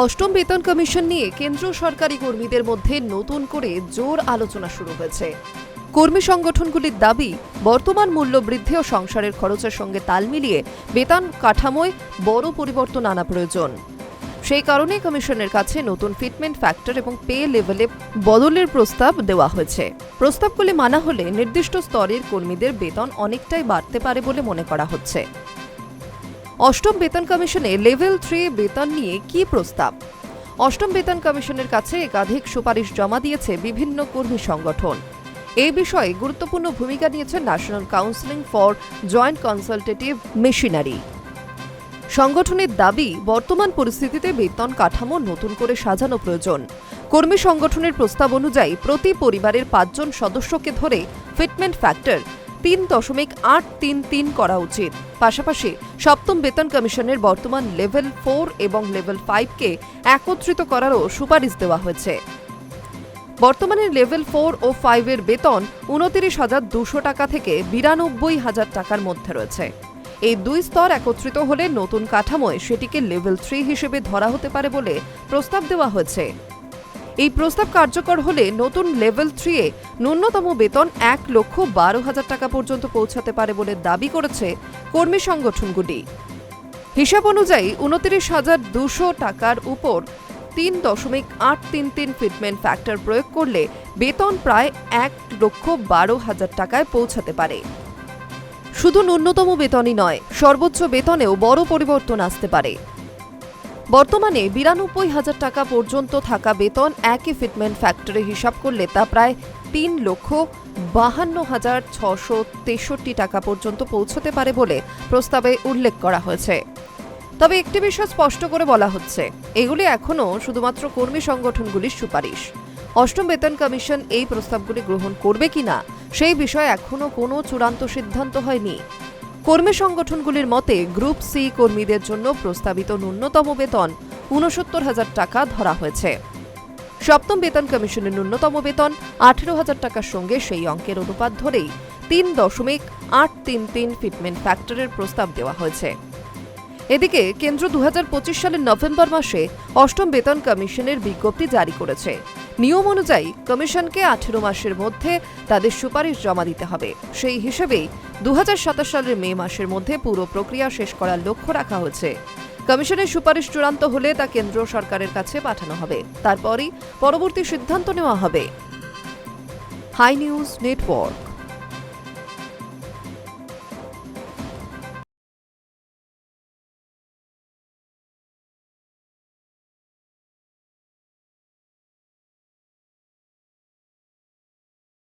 অষ্টম বেতন কমিশন নিয়ে কেন্দ্রীয় সরকারি কর্মীদের মধ্যে নতুন করে জোর আলোচনা শুরু হয়েছে। কর্মী সংগঠনগুলির দাবি, বর্তমান মূল্য বৃদ্ধি ও সংসারের খরচের সঙ্গে তাল মিলিয়ে বেতন কাঠামোয় বড় পরিবর্তন আনা প্রয়োজন। সেই কারণে কমিশনের কাছে নতুন ফিটমেন্ট ফ্যাক্টর এবং পে লেভেলে বদলের প্রস্তাব দেওয়া হয়েছে। প্রস্তাবগুলি মানা হলে নির্দিষ্ট স্তরের কর্মীদের বেতন অনেকটাই বাড়তে পারে বলে মনে করা হচ্ছে। অষ্টম বেতন কমিশনে লেভেল 3 বেতন নিয়ে কি প্রস্তাব? অষ্টম বেতন কমিশনের কাছে একাধিক সুপারিশ জমা দিয়েছে বিভিন্ন কর্মী সংগঠন। এই বিষয়ে গুরুত্বপূর্ণ ভূমিকা নিয়েছে national council for joint consultative machinery. সংগঠনের দাবি, বর্তমান পরিস্থিতিতে বেতন কাঠামো নতুন করে সাজানো প্রয়োজন। কর্মী সংগঠনের প্রস্তাব অনুযায়ী প্রতি পরিবারের 5 জন সদস্যকে ধরে ফিটমেন্ট ফ্যাক্টর 3.833 করা উচিত। পাশাপাশি সপ্তম বেতন কমিশনের বর্তমান লেভেল 4 এবং লেভেল 5 কে একত্রিত করারও সুপারিশ দেওয়া হয়েছে। বর্তমানে লেভেল 4 ও 5 এর বেতন 29,200 টাকা থেকে 92,000 টাকার মধ্যে রয়েছে। এই দুই স্তর একত্রিত হলে নতুন কাঠামোয় সেটিকে লেভেল 3 হিসেবে ধরা হতে পারে বলে প্রস্তাব দেওয়া হয়েছে। এই প্রস্তাব কার্যকর হলে নতুন লেভেল 3 এ ন্যূনতম বেতন 1,12,000 টাকা পর্যন্ত পৌঁছাতে পারে বলে দাবি করেছে কর্মী সংগঠনগুলি। হিসাব অনুযায়ী 29,200 টাকার উপর 3.833 ফিটমেন্ট ফ্যাক্টর প্রয়োগ করলে বেতন প্রায় 1,12,000 টাকায় পৌঁছাতে পারে। শুধু ন্যূনতম বেতনই নয়, সর্বোচ্চ বেতনেও বড় পরিবর্তন আসতে পারে। বর্তমানে 92,000 টাকা পর্যন্ত থাকা বেতন একই ফিটমেন্ট ফ্যাক্টরে হিসাব করলে তা প্রায় 3,52,663 টাকা পর্যন্ত পৌঁছতে পারে বলে প্রস্তাবে উল্লেখ করা হয়েছে। তবে একটি বিষয় স্পষ্ট করে বলা হচ্ছে, এগুলি এখনও শুধুমাত্র কর্মী সংগঠনগুলির সুপারিশ। অষ্টম বেতন কমিশন এই প্রস্তাবগুলি গ্রহণ করবে কিনা সেই বিষয়ে এখনও কোনো চূড়ান্ত সিদ্ধান্ত হয়নি। কর্মী সংগঠনগুলির মতে গ্রুপ সি কর্মীদের জন্য প্রস্তাবিত ন্যূনতম বেতন 69,000 টাকা ধরা হয়েছে। সপ্তম বেতন কমিশনের ন্যূনতম বেতন 18,000 টাকার সঙ্গে সেই অঙ্কের অনুপাত ধরেই 3.833 ফিটমেন্ট ফ্যাক্টরের প্রস্তাব দেওয়া হয়েছে। এদিকে কেন্দ্র 2025 সালের নভেম্বর মাসে অষ্টম বেতন কমিশনের বিজ্ঞপ্তি জারি করেছে। নিয়ম অনুযায়ী কমিশনকে 18 মাসের মধ্যে তাদের সুপারিশ জমা দিতে হবে। সেই হিসেবেই 2027 সালের মে মাসের মধ্যে পুরো প্রক্রিয়া শেষ করার লক্ষ্য রাখা হয়েছে। কমিশনের সুপারিশ চূড়ান্ত হলে তা কেন্দ্র সরকারের কাছে পাঠানো হবে। তারপরই পরবর্তী সিদ্ধান্ত নেওয়া হবে। Hi news network.